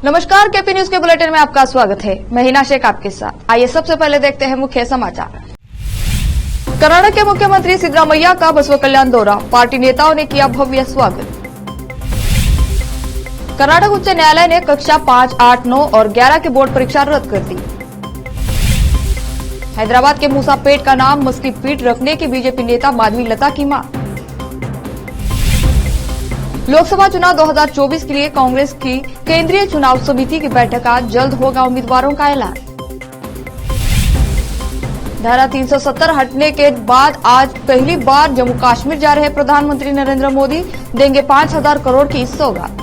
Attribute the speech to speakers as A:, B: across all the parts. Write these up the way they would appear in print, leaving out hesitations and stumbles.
A: नमस्कार, KP news के bulletin में आपका स्वागत है। मैं हिना शेख आपके साथ। आइए सबसे पहले देखते हैं मुख्य समाचार। कर्नाटक के मुख्यमंत्री सिद्धरामैया का बसवा कल्याण दौरा, पार्टी नेताओं ने किया भव्य स्वागत। कर्नाटक उच्च न्यायालय ने कक्षा 5, 8, 9 और 11 की बोर्ड परीक्षा रद्द कर दी। हैदराबाद के मूसापेट का नाम मस्की पीट रखने की बीजेपी नेता माधवी लता की मांग। लोकसभा चुनाव 2024 के लिए कांग्रेस की केंद्रीय चुनाव समिति की बैठक आज, जल्द होगा उम्मीदवारों का ऐलान। धारा 370 हटने के बाद आज पहली बार जम्मू कश्मीर जा रहे प्रधानमंत्री नरेंद्र मोदी, देंगे 5,000 करोड़ की सौगात।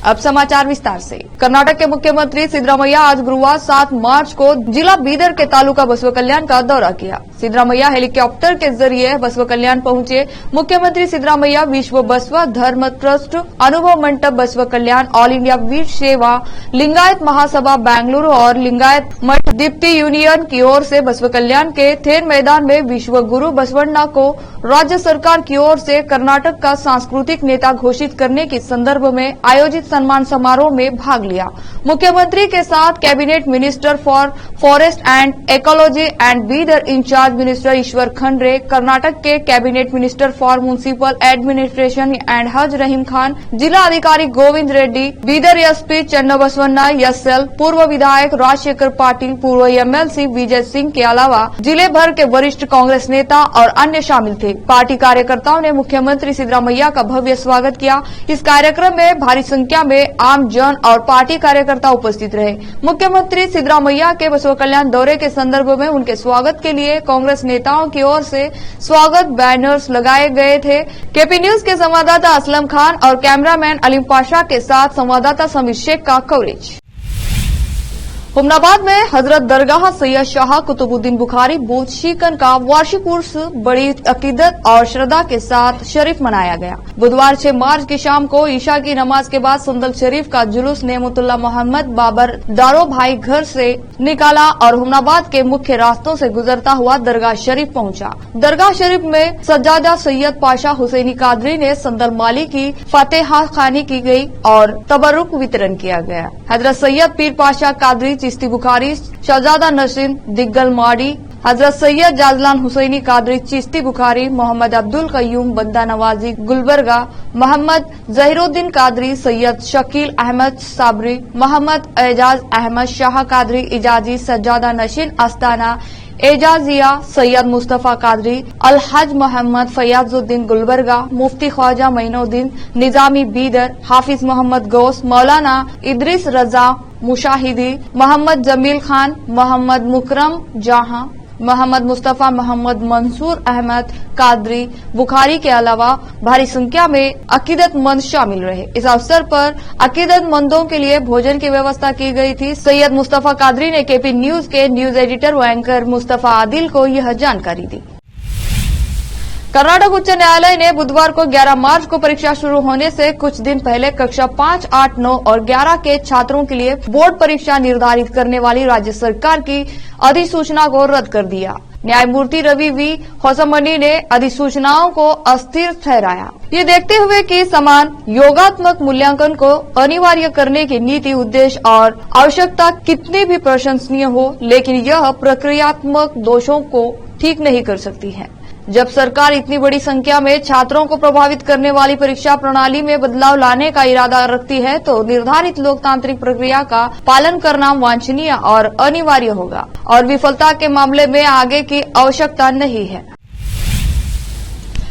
A: अब समाचार विस्तार से। कर्नाटक के मुख्यमंत्री सिद्धरामैया आज गुरुवार 7 मार्च को जिला बीदर के तालुका बसवा कल्याण का दौरा किया। सिद्धरामैया हेलीकॉप्टर के जरिए बसवा कल्याण पहुंचे। मुख्यमंत्री सिद्धरामैया विश्व बसवा धर्म ट्रस्ट, अनुभव मंडप बसवा कल्याण, ऑल इंडिया वीर सेवा, लिंगायत महासभा बेंगलुरु और लिंगायत मठ दीप्ति यूनियन की ओर से बसवा कल्याण के थेन मैदान में विश्व गुरु बसवण्णा को राज्य सरकार की ओर से कर्नाटक का सांस्कृतिक नेता घोषित करने के संदर्भ में आयोजित सम्मान समारोह में भाग लिया। मुख्यमंत्री के साथ cabinet minister for forest and ecology and Bidar incharge minister Eshwar Khandre, Karnataka के cabinet minister for municipal administration and Haj Rahim Khan, जिला अधिकारी गोविंद रेड्डी, बीदर एसपी चन्नबसवन्ना एसएल, पूर्व विधायक राजशेखर पाटिल, पूर्व एमएलसी विजय सिंह के अलावा जिले भर के वरिष्ठ कांग्रेस नेता और अन्य शामिल थे। पार्टी कार्यकर्ताओं ने मुख्यमंत्री सिद्धरामैया का भव्य स्वागत किया। इस कार्यक्रम में भारी संख्या में आम जन और पार्टी कार्यकर्ता उपस्थित रहे। मुख्यमंत्री सिद्धरामैया के बसवा कल्याण दौरे के संदर्भ में उनके स्वागत के लिए कांग्रेस नेताओं की ओर से स्वागत बैनर्स लगाए गए थे। केपी न्यूज के संवाददाता असलम खान और कैमरामैन अलीम पाशा के साथ संवाददाता समीर शेख का कवरेज। हुमनाबाद में हजरत दरगाह सैयद शाह कुतुबुद्दीन बुखारी बूथ शिकन का वार्षिक उर्स बड़ी अकीदत और श्रद्धा के साथ शरीफ मनाया गया। बुधवार 6 मार्च की शाम को ईशा की नमाज के बाद संदल शरीफ का जुलूस नेमतुल्ला मोहम्मद बाबर दारो भाई घर से निकाला और हुमनाबाद के मुख्य रास्तों से गुजरता हुआ दरगाह शरीफ पहुंचा। दरगाह शरीफ में सज्जादा सैयद पाशा हुसैनी कादरी ने संदल माली की फतेहा खानी की गई और तबरुक वितरण किया गया। हजरत सैयद पीर पाशा कादरी चिश्ती बुखारी, शहजादा नसीम दिग्गल माड़ी, हजरत सैयद जाजलान हुसैनी कादरी चिश्ती बुखारी, मोहम्मद अब्दुल कयूम बंदा नवाजी गुलबर्गा, मोहम्मद जहीरुद्दीन कादरी, सैयद शकील अहमद साबरी, मोहम्मद एजाज अहमद शाह कादरी इजाजी, सज्जादा नशीन अस्ताना एजाजिया, सैयद मुस्तफा कादरी, अलहज मोहम्मद फयाजुद्दीन गुलबर्गा, मुफ्ती ख्वाजा मोइनुद्दीन निजामी बीदर, हाफिज मोहम्मद गौस, मौलाना इदरीस रजा मुशाहिदी, मोहम्मद जमील खान, मोहम्मद मुकरम जहां, मोहम्मद मुस्तफा, मोहम्मद मंसूर अहमद कादरी बुखारी के अलावा भारी संख्या में अकीदतमंद शामिल रहे। इस अवसर पर अकीदतमंदों के लिए भोजन की व्यवस्था की गई थी। सैयद मुस्तफा कादरी ने केपी न्यूज के न्यूज एडिटर व एंकर मुस्तफा आदिल को यह जानकारी दी। कर्नाटक उच्च न्यायालय ने बुधवार को 11 मार्च को परीक्षा शुरू होने से कुछ दिन पहले कक्षा 5, 8, 9 और 11 के छात्रों के लिए बोर्ड परीक्षा निर्धारित करने वाली राज्य सरकार की अधिसूचना को रद्द कर दिया। न्यायमूर्ति रवि वी होसमनी ने अधिसूचनाओं को अस्थिर ठहराया। ये देखते हुए कि समान योगात्मक मूल्यांकन को अनिवार्य करने की नीति, उद्देश्य और आवश्यकता कितनी भी प्रशंसनीय हो, लेकिन यह प्रक्रियात्मक दोषों को ठीक नहीं कर सकती है। जब सरकार इतनी बड़ी संख्या में छात्रों को प्रभावित करने वाली परीक्षा प्रणाली में बदलाव लाने का इरादा रखती है, तो निर्धारित लोकतांत्रिक प्रक्रिया का पालन करना वांछनीय और अनिवार्य होगा और विफलता के मामले में आगे की आवश्यकता नहीं है।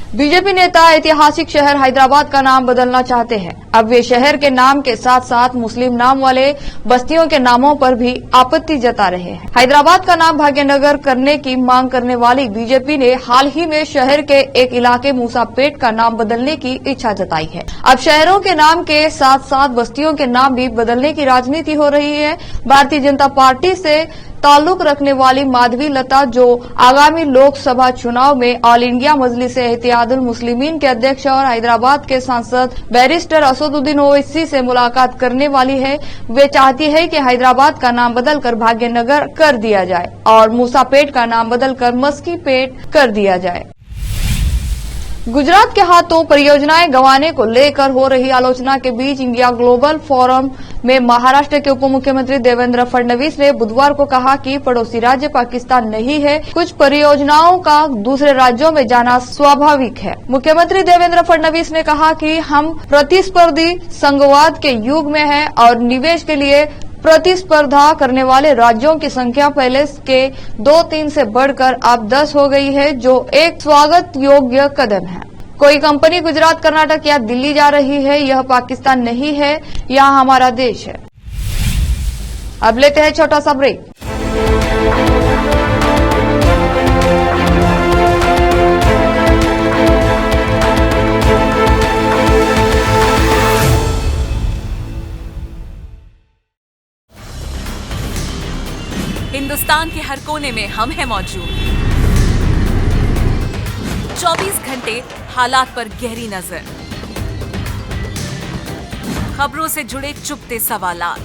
A: बीजेपी नेता ऐतिहासिक शहर हैदराबाद का नाम बदलना चाहते हैं। अब वे शहर के नाम के साथ साथ मुस्लिम नाम वाले बस्तियों के नामों पर भी आपत्ति जता रहे हैं। हैदराबाद का नाम भाग्यनगर करने की मांग करने वाली बीजेपी ने हाल ही में शहर के एक इलाके मूसापेट का नाम बदलने की इच्छा जताई है। अब शहरों के नाम के साथ साथ बस्तियों के नाम भी बदलने की राजनीति हो रही है। भारतीय जनता पार्टी से ताल्लुक रखने वाली माधवी लता, जो आगामी लोकसभा चुनाव में ऑल इंडिया मजलिस-ए-इत्तेहादुल मुस्लिमीन के अध्यक्ष और हैदराबाद के सांसद बैरिस्टर असदुद्दीन ओवैसी से मुलाकात करने वाली है, वे चाहती है कि हैदराबाद का नाम बदलकर भाग्यनगर कर दिया जाए और मूसापेट का नाम बदलकर मस्कीपेट कर दिया जाए। गुजरात के हाथों परियोजनाएं गंवाने को लेकर हो रही आलोचना के बीच इंडिया ग्लोबल फोरम में महाराष्ट्र के उप मुख्यमंत्री देवेंद्र फडणवीस ने बुधवार को कहा कि पड़ोसी राज्य पाकिस्तान नहीं है, कुछ परियोजनाओं का दूसरे राज्यों में जाना स्वाभाविक है। मुख्यमंत्री देवेंद्र फडणवीस ने कहा कि हम प्रतिस्पर्धी संघवाद के युग में हैं और निवेश के लिए प्रतिस्पर्धा करने वाले राज्यों की संख्या पहले के 2-3 से बढ़कर अब 10 हो गई है, जो एक स्वागत योग्य कदम है। कोई कंपनी गुजरात, कर्नाटक या दिल्ली जा रही है, यह पाकिस्तान नहीं है, यह हमारा देश है। अब लेते हैं छोटा सा ब्रेक।
B: हिंदुस्तान के हर कोने में हम हैं मौजूद। 24 घंटे हालात पर गहरी नजर, खबरों से जुड़े चुपते सवालात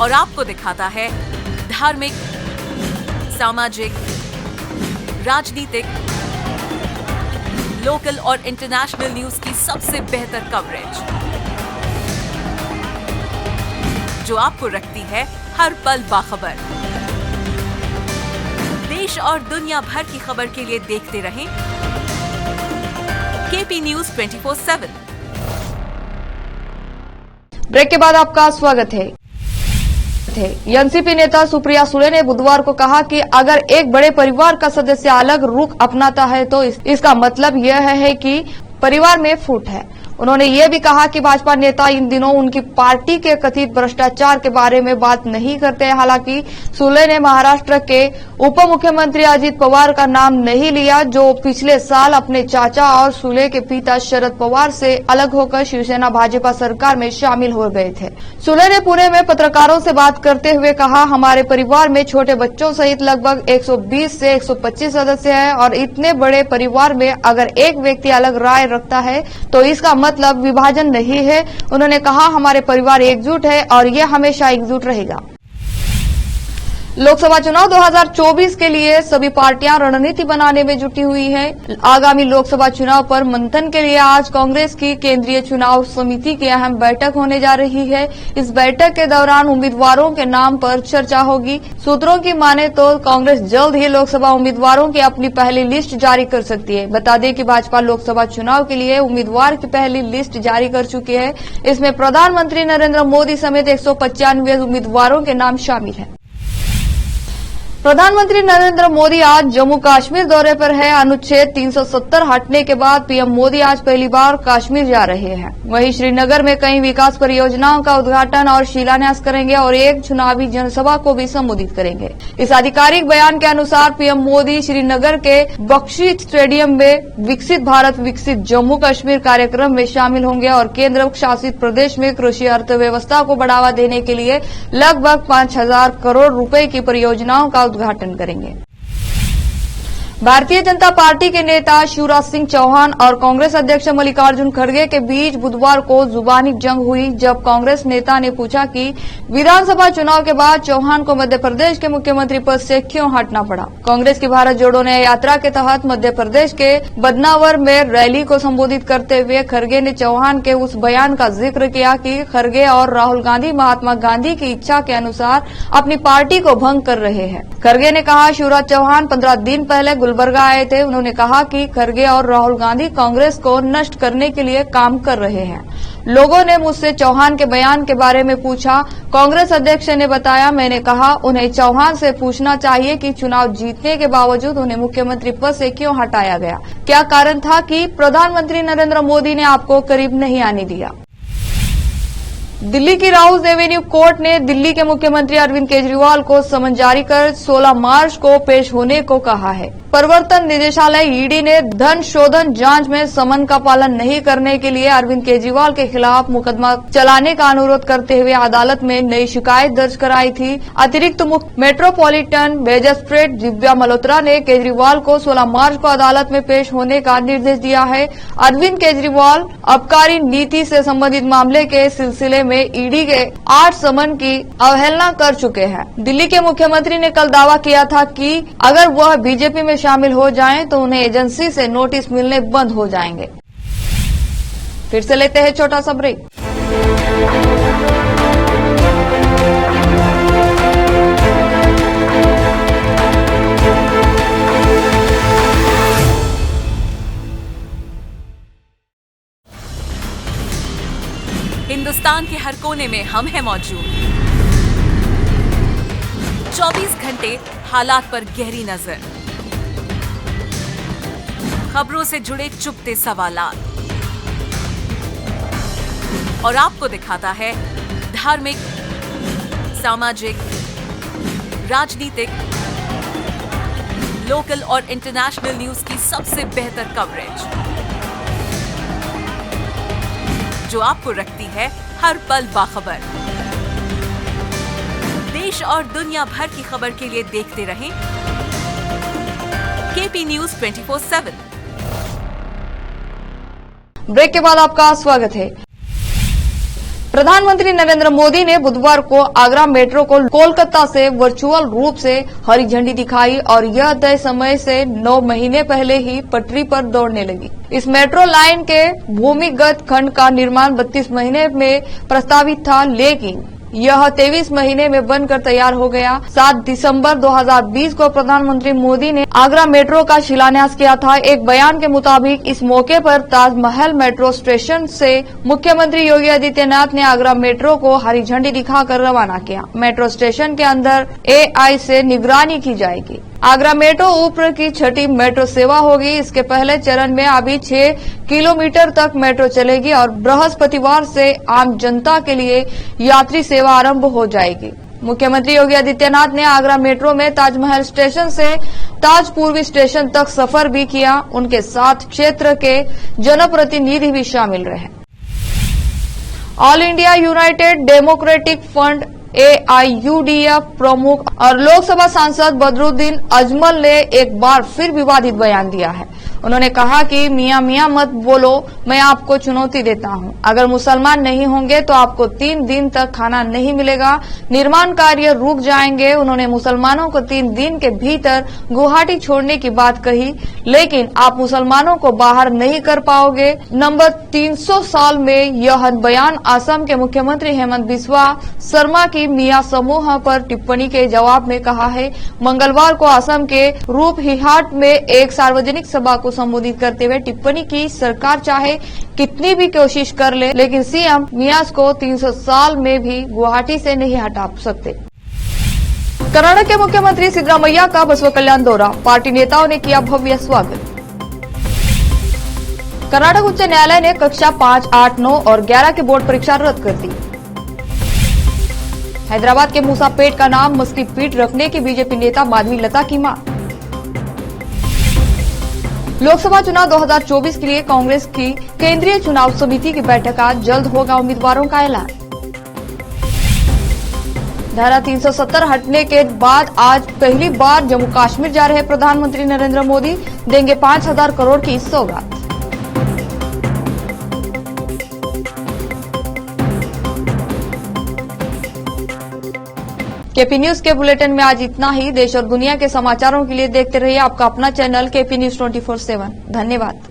B: और आपको दिखाता है धार्मिक, सामाजिक, राजनीतिक, लोकल और इंटरनेशनल न्यूज की सबसे बेहतर कवरेज, जो आपको रखती है हर पल बाखबर। देश और दुनिया भर की खबर के लिए देखते रहें केपी न्यूज 24/7।
A: ब्रेक के बाद आपका स्वागत है। एनसीपी नेता सुप्रिया सुले ने बुधवार को कहा कि अगर एक बड़े परिवार का सदस्य अलग रुख अपनाता है तो इसका मतलब यह है कि परिवार में फूट है। उन्होंने ये भी कहा कि भाजपा नेता इन दिनों उनकी पार्टी के कथित भ्रष्टाचार के बारे में बात नहीं करते हैं। हालांकि सुले ने महाराष्ट्र के उप मुख्यमंत्री अजित पवार का नाम नहीं लिया, जो पिछले साल अपने चाचा और सुले के पिता शरद पवार से अलग होकर शिवसेना भाजपा सरकार में शामिल हो गए थे। सुले ने पुणे में पत्रकारों से बात करते हुए कहा, हमारे परिवार में छोटे बच्चों सहित लगभग 120 से 125 सदस्य हैं और इतने बड़े परिवार में अगर एक व्यक्ति अलग राय रखता है तो इसका मतलब विभाजन नहीं है। उन्होंने कहा, हमारे परिवार एकजुट है और यह हमेशा एकजुट रहेगा। लोकसभा चुनाव 2024 के लिए सभी पार्टियां रणनीति बनाने में जुटी हुई हैं। आगामी लोकसभा चुनाव पर मंथन के लिए आज कांग्रेस की केंद्रीय चुनाव समिति की अहम बैठक होने जा रही है। इस बैठक के दौरान उम्मीदवारों के नाम पर चर्चा होगी। सूत्रों की माने तो कांग्रेस जल्द ही लोकसभा उम्मीदवारों की अपनी पहली लिस्ट जारी कर सकती है। बता दें कि भाजपा लोकसभा चुनाव के लिए उम्मीदवार की पहली लिस्ट जारी कर चुकी है। इसमें प्रधानमंत्री नरेंद्र मोदी समेत 195 उम्मीदवारों के नाम शामिल हैं। प्रधानमंत्री नरेंद्र मोदी आज जम्मू कश्मीर दौरे पर है। अनुच्छेद 370 हटने के बाद पीएम मोदी आज पहली बार कश्मीर जा रहे हैं। वहीं श्रीनगर में कई विकास परियोजनाओं का उद्घाटन और शिलान्यास करेंगे और एक चुनावी जनसभा को भी संबोधित करेंगे। इस आधिकारिक बयान के अनुसार पीएम मोदी श्रीनगर के बख्शी स्टेडियम में विकसित भारत विकसित जम्मू कश्मीर कार्यक्रम में शामिल होंगे और केंद्र शासित प्रदेश में कृषि अर्थव्यवस्था को बढ़ावा देने के लिए लगभग 5,000 करोड़ रुपए की परियोजनाओं का उद्घाटन करेंगे। भारतीय जनता पार्टी के नेता शिवराज सिंह चौहान और कांग्रेस अध्यक्ष मल्लिकार्जुन खड़गे के बीच बुधवार को जुबानी जंग हुई, जब कांग्रेस नेता ने पूछा कि विधानसभा चुनाव के बाद चौहान को मध्य प्रदेश के मुख्यमंत्री पद से क्यों हटना पड़ा। कांग्रेस की भारत जोड़ो न्याय यात्रा के तहत मध्य प्रदेश के बदनावर में रैली को संबोधित करते हुए खड़गे ने चौहान के उस बयान का जिक्र किया कि खड़गे और राहुल गांधी महात्मा गांधी की इच्छा के अनुसार अपनी पार्टी को भंग कर रहे हैं। खड़गे ने कहा, शिवराज चौहान 15 दिन पहले गुलबर्गा आए थे। उन्होंने कहा कि खड़गे और राहुल गांधी कांग्रेस को नष्ट करने के लिए काम कर रहे हैं। लोगों ने मुझसे चौहान के बयान के बारे में पूछा। कांग्रेस अध्यक्ष ने बताया, मैंने कहा उन्हें चौहान से पूछना चाहिए कि चुनाव जीतने के बावजूद उन्हें मुख्यमंत्री पद से क्यों हटाया गया। क्या कारण था कि प्रधानमंत्री नरेंद्र मोदी ने आपको करीब नहीं आने दिया। दिल्ली की राउज एवेन्यू कोर्ट ने दिल्ली के मुख्यमंत्री अरविंद केजरीवाल को समन जारी कर 16 मार्च को पेश होने को कहा है। प्रवर्तन निदेशालय ईडी ने धन शोधन जांच में समन का पालन नहीं करने के लिए अरविंद केजरीवाल के खिलाफ मुकदमा चलाने का अनुरोध करते हुए अदालत में नई शिकायत दर्ज कराई थी। अतिरिक्त मुख्य मेट्रोपॉलिटन मैजिस्ट्रेट दिव्या मल्होत्रा ने केजरीवाल को 16 मार्च को अदालत में पेश होने का निर्देश दिया है। अरविंद केजरीवाल आबकारी नीति से संबंधित मामले के सिलसिले में ईडी के 8 समन की अवहेलना कर चुके हैं। दिल्ली के मुख्यमंत्री ने कल दावा किया था कि अगर वह बीजेपी में शामिल हो जाएं तो उन्हें एजेंसी से नोटिस मिलने बंद हो जाएंगे। फिर से लेते हैं छोटा सा ब्रेक।
B: हिंदुस्तान के हर कोने में हम हैं मौजूद। 24 घंटे हालात पर गहरी नजर, खबरों से जुड़े चुपते सवालात और आपको दिखाता है धार्मिक, सामाजिक, राजनीतिक, लोकल और इंटरनेशनल न्यूज की सबसे बेहतर कवरेज जो आपको रखती है हर पल बाखबर। देश और दुनिया भर की खबर के लिए देखते रहें केपी न्यूज 24/7।
A: ब्रेक के बाद आपका स्वागत है। प्रधानमंत्री नरेंद्र मोदी ने बुधवार को आगरा मेट्रो को कोलकाता से वर्चुअल रूप से हरी झंडी दिखाई और यह तय समय से 9 महीने पहले ही पटरी पर दौड़ने लगी। इस मेट्रो लाइन के भूमिगत खंड का निर्माण 32 महीने में प्रस्तावित था, लेकिन यह 23 महीने में बनकर तैयार हो गया। 7 दिसंबर 2020 को प्रधानमंत्री मोदी ने आगरा मेट्रो का शिलान्यास किया था। एक बयान के मुताबिक इस मौके पर ताजमहल मेट्रो स्टेशन से मुख्यमंत्री योगी आदित्यनाथ ने आगरा मेट्रो को हरी झंडी दिखाकर रवाना किया। मेट्रो स्टेशन के अंदर AI से निगरानी की जाएगी। आगरा मेट्रो ऊपर की 6ठी मेट्रो सेवा होगी। इसके पहले चरण में अभी 6 किलोमीटर तक मेट्रो चलेगी और बृहस्पतिवार से आम जनता के लिए यात्री सेवा आरंभ हो जाएगी। मुख्यमंत्री योगी आदित्यनाथ ने आगरा मेट्रो में ताजमहल स्टेशन से ताजपूर्वी स्टेशन तक सफर भी किया। उनके साथ क्षेत्र के जनप्रतिनिधि भी शामिल रहे। All India United democratic front AIUDF प्रमुख और लोकसभा सांसद बदरुद्दीन अजमल ने एक बार फिर विवादित बयान दिया है। उन्होंने कहा कि मियां मियां मत बोलो, मैं आपको चुनौती देता हूं। अगर मुसलमान नहीं होंगे तो आपको 3 दिन तक खाना नहीं मिलेगा, निर्माण कार्य रुक जाएंगे। उन्होंने मुसलमानों को 3 दिन के भीतर गुवाहाटी छोड़ने की बात कही, लेकिन आप मुसलमानों को बाहर नहीं कर पाओगे। नंबर 300 साल में यह बयान असम के मुख्यमंत्री हेमंत बिस्वा शर्मा की मियां समूह पर टिप्पणी के जवाब में कहा है। मंगलवार को असम के रूपहीहाट में एक सार्वजनिक सभा को संबोधित करते हुए टिप्पणी की, सरकार चाहे कितनी भी कोशिश कर ले, लेकिन सीएम मियास को 300 साल में भी गुवाहाटी से नहीं हटा सकते। कर्नाटक के मुख्यमंत्री सिद्धरामैया का बसवा कल्याण दौरा, पार्टी नेताओं ने किया भव्य स्वागत। कर्नाटक उच्च न्यायालय ने कक्षा 5, 8, 9 और 11 की बोर्ड परीक्षा रद्द कर दी। हैदराबाद के मूसापेट का नाम मस्की पीठ रखने की बीजेपी नेता माधवी लता की मांग। लोकसभा चुनाव 2024 के लिए कांग्रेस की केंद्रीय चुनाव समिति की बैठक आज, जल्द होगा उम्मीदवारों का ऐलान। धारा 370 हटने के बाद आज पहली बार जम्मू कश्मीर जा रहे प्रधानमंत्री नरेंद्र मोदी, देंगे 5,000 करोड़ की सौगात। केपी न्यूज के बुलेटिन में आज इतना ही। देश और दुनिया के समाचारों के लिए देखते रहिए आपका अपना चैनल केपी न्यूज 24/7। धन्यवाद।